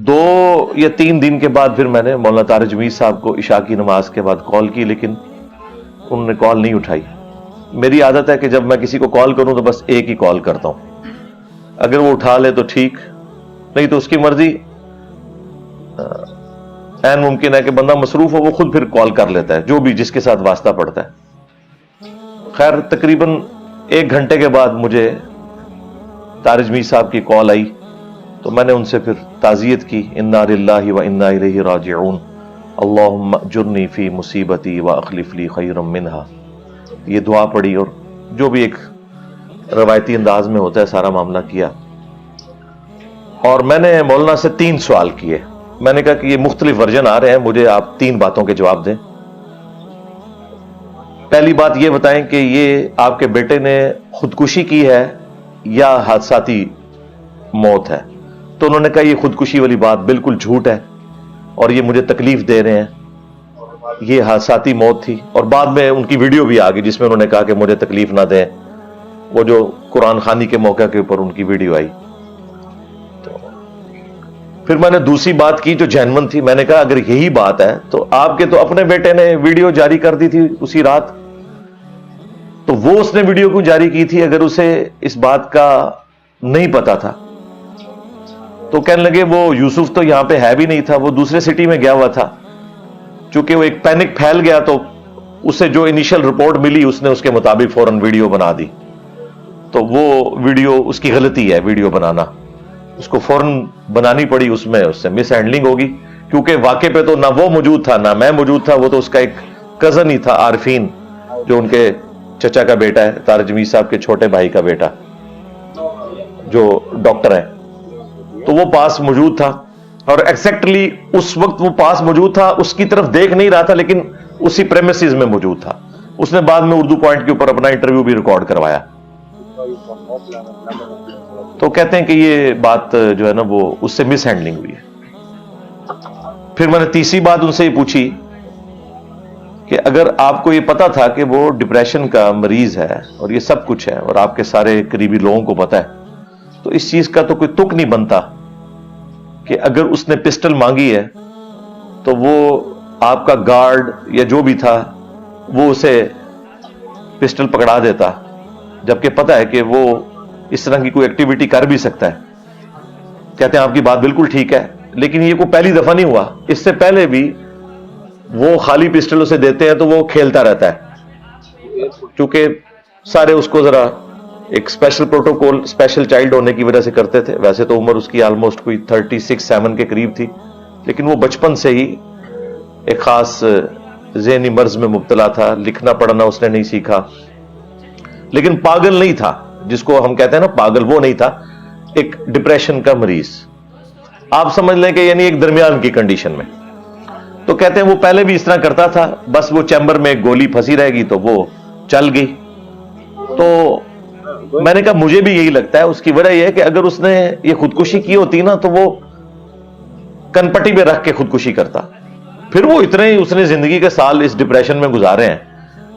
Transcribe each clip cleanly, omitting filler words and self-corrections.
2 یا 3 دن کے بعد پھر میں نے مولانا طارق جمیل صاحب کو عشاء کی نماز کے بعد کال کی، لیکن انہوں نے کال نہیں اٹھائی۔ میری عادت ہے کہ جب میں کسی کو کال کروں تو بس ایک ہی کال کرتا ہوں، اگر وہ اٹھا لے تو ٹھیک، نہیں تو اس کی مرضی۔ عین ممکن ہے کہ بندہ مصروف ہو، وہ خود پھر کال کر لیتا ہے، جو بھی جس کے ساتھ واسطہ پڑتا ہے۔ خیر تقریباً 1 گھنٹے کے بعد مجھے طارق جمیل صاحب کی کال آئی، تو میں نے ان سے پھر تعزیت کی، انا للہ و انا الیہ راجعون، اللہم اجرنی فی مصیبتی واخلف لی خیرا منہا، یہ دعا پڑھی اور جو بھی ایک روایتی انداز میں ہوتا ہے سارا معاملہ کیا۔ اور میں نے مولانا سے 3 سوال کیے۔ میں نے کہا کہ یہ مختلف ورژن آ رہے ہیں، مجھے آپ 3 باتوں کے جواب دیں۔ پہلی بات یہ بتائیں کہ یہ آپ کے بیٹے نے خودکشی کی ہے یا حادثاتی موت ہے؟ تو انہوں نے کہا یہ خودکشی والی بات بالکل جھوٹ ہے اور یہ مجھے تکلیف دے رہے ہیں، یہ حادثاتی موت تھی۔ اور بعد میں ان کی ویڈیو بھی آ گئی جس میں انہوں نے کہا کہ مجھے تکلیف نہ دیں، وہ جو قرآن خوانی کے موقع کے اوپر ان کی ویڈیو آئی۔ پھر میں نے دوسری بات کی جو جینون تھی، میں نے کہا اگر یہی بات ہے تو آپ کے تو اپنے بیٹے نے ویڈیو جاری کر دی تھی اسی رات، تو وہ اس نے ویڈیو کیوں جاری کی تھی اگر اسے اس بات کا نہیں پتا تھا؟ تو کہنے لگے وہ یوسف تو یہاں پہ ہے بھی نہیں تھا، وہ دوسرے سٹی میں گیا ہوا تھا، چونکہ وہ ایک پینک پھیل گیا تو اسے جو انیشل رپورٹ ملی اس نے اس کے مطابق فوراً ویڈیو بنا دی۔ تو وہ ویڈیو اس کی غلطی ہے، ویڈیو بنانا اس کو فوراً بنانی پڑی، اس میں اس سے مس ہینڈلنگ ہوگی، کیونکہ واقع پہ تو نہ وہ موجود تھا نہ میں موجود تھا، وہ تو اس کا ایک کزن ہی تھا، عارفین، جو ان کے چچا کا بیٹا ہے، طارق جمیل صاحب کے چھوٹے بھائی کا بیٹا جو ڈاکٹر ہے، تو وہ پاس موجود تھا اور ایگزیکٹلی اس وقت وہ پاس موجود تھا، اس کی طرف دیکھ نہیں رہا تھا لیکن اسی پریمیسز میں موجود تھا۔ اس نے بعد میں اردو پوائنٹ کے اوپر اپنا انٹرویو بھی ریکارڈ کروایا۔ تو کہتے ہیں کہ یہ بات جو ہے نا وہ اس سے مس ہینڈلنگ ہوئی ہے۔ پھر میں نے تیسری بات ان سے یہ پوچھی کہ اگر آپ کو یہ پتا تھا کہ وہ ڈپریشن کا مریض ہے اور یہ سب کچھ ہے اور آپ کے سارے قریبی لوگوں کو پتا ہے، تو اس چیز کا تو کوئی تک نہیں بنتا کہ اگر اس نے پسٹل مانگی ہے تو وہ آپ کا گارڈ یا جو بھی تھا وہ اسے پسٹل پکڑا دیتا، جبکہ پتا ہے کہ وہ اس طرح کی کوئی ایکٹیویٹی کر بھی سکتا ہے۔ کہتے ہیں آپ کی بات بالکل ٹھیک ہے، لیکن یہ کوئی پہلی دفعہ نہیں ہوا، اس سے پہلے بھی وہ خالی پسٹل اسے دیتے ہیں تو وہ کھیلتا رہتا ہے، چونکہ سارے اس کو ذرا ایک اسپیشل پروٹوکول، اسپیشل چائلڈ ہونے کی وجہ سے کرتے تھے۔ ویسے تو عمر اس کی آلموسٹ کوئی 36-37 کے قریب تھی، لیکن وہ بچپن سے ہی ایک خاص ذہنی مرض میں مبتلا تھا، لکھنا پڑھنا اس نے نہیں سیکھا، لیکن پاگل نہیں تھا، جس کو ہم کہتے ہیں نا پاگل، وہ نہیں تھا، ایک ڈپریشن کا مریض آپ سمجھ لیں کہ یعنی ایک درمیان کی کنڈیشن میں۔ تو کہتے ہیں وہ پہلے بھی اس طرح کرتا تھا، بس وہ چیمبر میں ایک گولی پھنسی رہے گی تو وہ چل گئی۔ تو میں نے کہا مجھے بھی یہی لگتا ہے، اس کی وجہ یہ ہے کہ اگر اس نے یہ خودکشی کی ہوتی نا تو وہ کن پٹی پہ رکھ کے خودکشی کرتا، پھر وہ اتنے ہی اس نے زندگی کے سال اس ڈپریشن میں گزارے ہیں،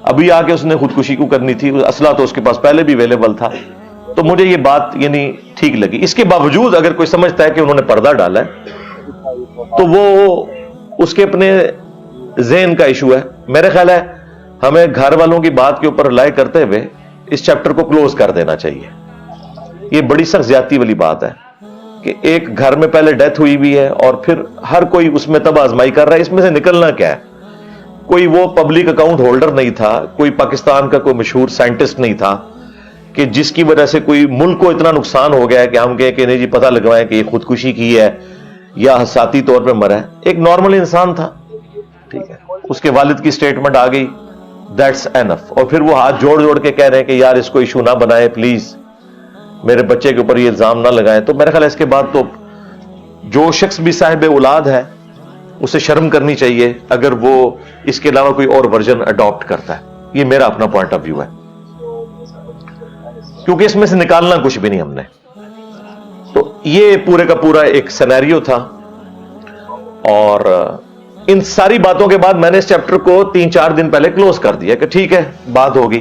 ابھی آ کے اس نے خودکشی کو کرنی تھی، اسلحہ تو اس کے پاس پہلے بھی اویلیبل تھا۔ تو مجھے یہ بات یعنی ٹھیک لگی۔ اس کے باوجود اگر کوئی سمجھتا ہے کہ انہوں نے پردہ ڈالا ہے تو وہ اس کے اپنے ذہن کا ایشو ہے۔ میرے خیال ہے ہمیں گھر والوں کی بات کے اوپر رلائے کرتے ہوئے اس چیپٹر کو کلوز کر دینا چاہیے۔ یہ بڑی سخت زیادتی والی بات ہے کہ ایک گھر میں پہلے ڈیتھ ہوئی بھی ہے اور پھر ہر کوئی اس میں تباہ آزمائی کر رہا ہے، اس میں سے نکلنا کیا ہے؟ کوئی وہ پبلک اکاؤنٹ ہولڈر نہیں تھا، کوئی پاکستان کا کوئی مشہور سائنٹسٹ نہیں تھا کہ جس کی وجہ سے کوئی ملک کو اتنا نقصان ہو گیا ہے کہ ہم کہیں کہ نہیں جی پتہ لگوائیں کہ یہ خودکشی کی ہے یا حساسی طور پہ مرا ہے۔ ایک نارمل انسان تھا، ٹھیک ہے، اس کے والد کی سٹیٹمنٹ آ گئی، دیٹس اینف، اور پھر وہ ہاتھ جوڑ جوڑ کے کہہ رہے ہیں کہ یار اس کو ایشو نہ بنائے، پلیز میرے بچے کے اوپر یہ الزام نہ لگائیں۔ تو میرے خیال ہے اس کے بعد تو جو شخص بھی صاحب اولاد ہے اسے شرم کرنی چاہیے اگر وہ اس کے علاوہ کوئی اور ورژن اڈاپٹ کرتا ہے۔ یہ میرا اپنا پوائنٹ آف ویو ہے، کیونکہ اس میں سے نکالنا کچھ بھی نہیں ہم نے۔ تو یہ پورے کا پورا ایک سینیریو تھا، اور ان ساری باتوں کے بعد میں نے اس چیپٹر کو 3-4 دن پہلے کلوز کر دیا کہ ٹھیک ہے بات ہوگی۔